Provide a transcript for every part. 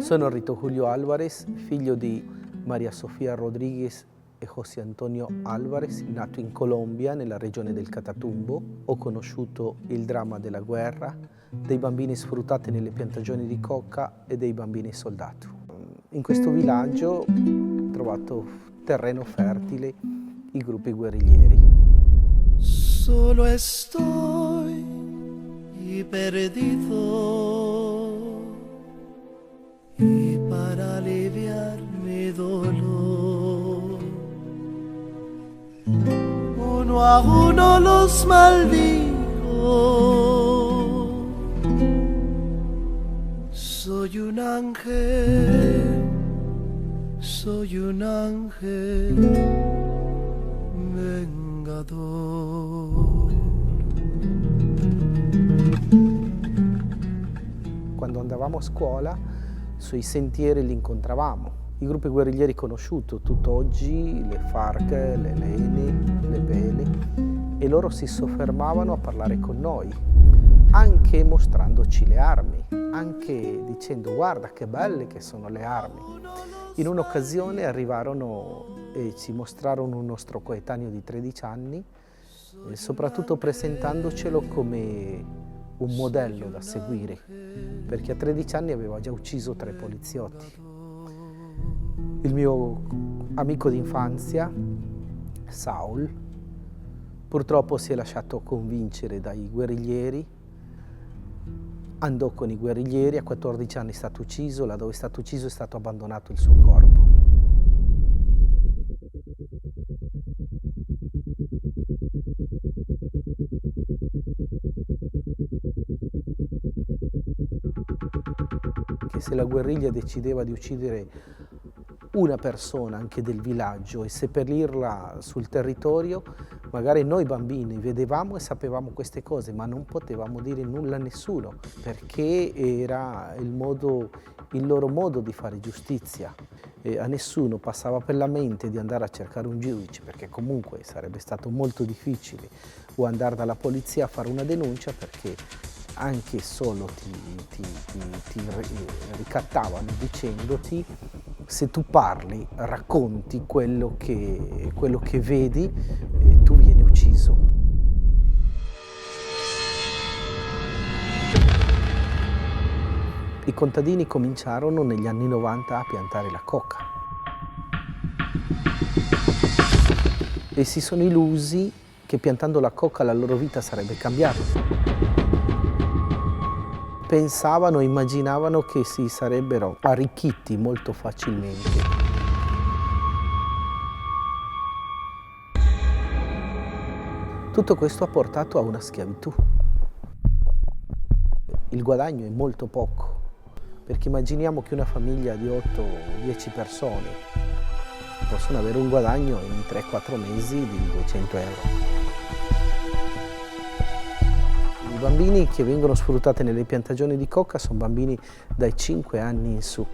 Sono Rito Julio Álvarez, figlio di Maria Sofia Rodríguez e José Antonio Álvarez, nato in Colombia, nella regione del Catatumbo. Ho conosciuto il dramma della guerra, dei bambini sfruttati nelle piantagioni di coca e dei bambini soldato. In questo villaggio ho trovato terreno fertile i gruppi guerriglieri. Solo estoy perdido y para aliviar mi dolor uno a uno los maldigo. Soy un ángel vengador. Quando andavamo a scuola, sui sentieri li incontravamo. I gruppi guerriglieri conosciuti tutt'oggi, le FARC, le LN, le BL, e loro si soffermavano a parlare con noi, anche mostrandoci le armi, anche dicendo guarda che belle che sono le armi. In un'occasione arrivarono e ci mostrarono un nostro coetaneo di 13 anni, soprattutto presentandocelo come un modello da seguire, perché a 13 anni aveva già ucciso 3 poliziotti. Il mio amico d'infanzia, Saul, purtroppo si è lasciato convincere dai guerriglieri, andò con i guerriglieri, a 14 anni è stato ucciso, là dove è stato ucciso è stato abbandonato il suo corpo. Che se la guerriglia decideva di uccidere una persona anche del villaggio e seppellirla sul territorio, magari noi bambini vedevamo e sapevamo queste cose, ma non potevamo dire nulla a nessuno, perché era il loro modo di fare giustizia. E a nessuno passava per la mente di andare a cercare un giudice, perché comunque sarebbe stato molto difficile, o andare dalla polizia a fare una denuncia, perché anche solo ti ricattavano dicendoti: se tu parli, racconti quello che vedi, tu vieni ucciso. I contadini cominciarono negli anni 90 a piantare la coca e si sono illusi che piantando la coca la loro vita sarebbe cambiata. Pensavano, immaginavano che si sarebbero arricchiti molto facilmente. Tutto questo ha portato a una schiavitù. Il guadagno è molto poco, perché immaginiamo che una famiglia di 8 o 10 persone possono avere un guadagno in 3-4 mesi di 200 euro. I bambini che vengono sfruttati nelle piantagioni di coca sono bambini dai 5 anni in su.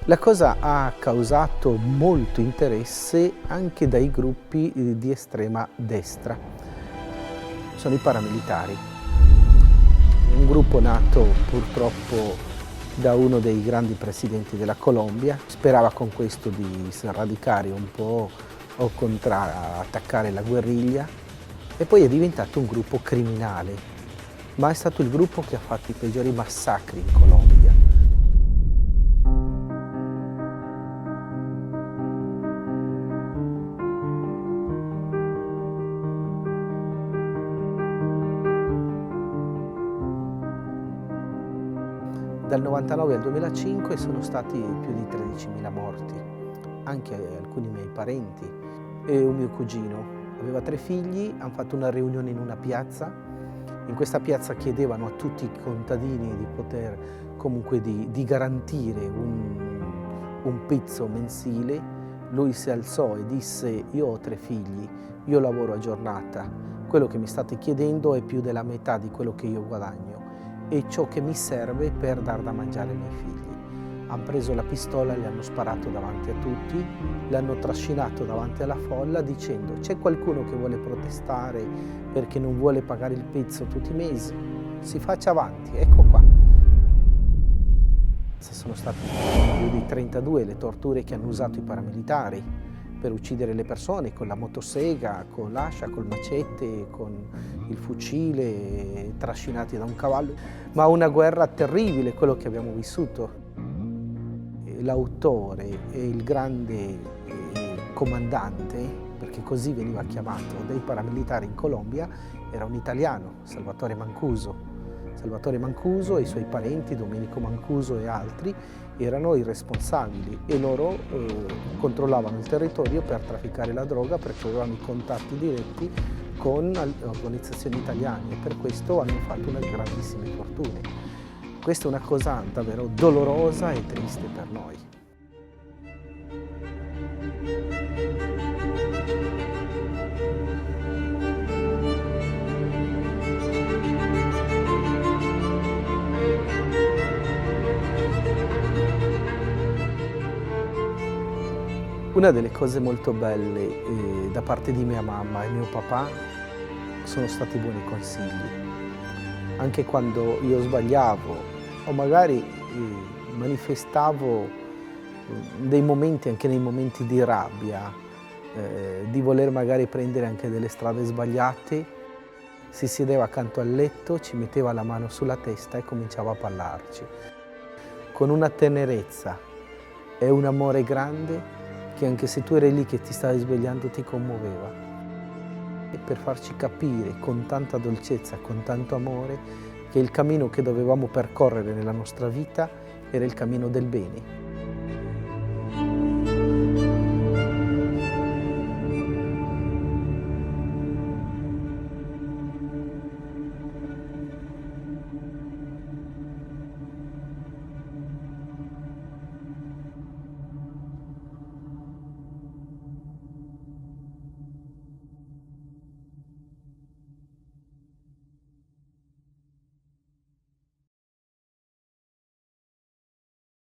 La cosa ha causato molto interesse anche dai gruppi di estrema destra. Sono i paramilitari. Un gruppo nato purtroppo da uno dei grandi presidenti della Colombia. Sperava con questo di sradicare un po' o attaccare la guerriglia, e poi è diventato un gruppo criminale. Ma è stato il gruppo che ha fatto i peggiori massacri in Colombia. Dal 99 al 2005 sono stati più di 13.000 morti, anche alcuni miei parenti e un mio cugino. Aveva 3 figli, hanno fatto una riunione in una piazza. In questa piazza chiedevano a tutti i contadini di poter comunque di garantire un pizzo mensile. Lui si alzò e disse: io ho 3 figli, io lavoro a giornata, quello che mi state chiedendo è più della metà di quello che io guadagno e ciò che mi serve per dar da mangiare ai miei figli. Hanno preso la pistola, le hanno sparato davanti a tutti, l'hanno trascinato davanti alla folla dicendo: c'è qualcuno che vuole protestare perché non vuole pagare il pizzo tutti i mesi? Si faccia avanti, ecco qua. Sono stati più di 32 le torture che hanno usato i paramilitari per uccidere le persone con la motosega, con l'ascia, col macete, con il fucile, trascinati da un cavallo. Ma una guerra terribile, quello che abbiamo vissuto. L'autore e il grande comandante, perché così veniva chiamato, dei paramilitari in Colombia, era un italiano, Salvatore Mancuso. Salvatore Mancuso e i suoi parenti, Domenico Mancuso e altri, erano i responsabili e loro controllavano il territorio per trafficare la droga perché avevano i contatti diretti con organizzazioni italiane e per questo hanno fatto una grandissima fortuna. Questa è una cosa davvero dolorosa e triste per noi. Una delle cose molto belle da parte di mia mamma e mio papà sono stati buoni consigli. Anche quando io sbagliavo o magari manifestavo dei momenti, anche nei momenti di rabbia, di voler magari prendere anche delle strade sbagliate, si sedeva accanto al letto, ci metteva la mano sulla testa e cominciava a parlarci. Con una tenerezza e un amore grande che anche se tu eri lì che ti stavi svegliando ti commuoveva. E per farci capire con tanta dolcezza, con tanto amore, che il cammino che dovevamo percorrere nella nostra vita era il cammino del bene.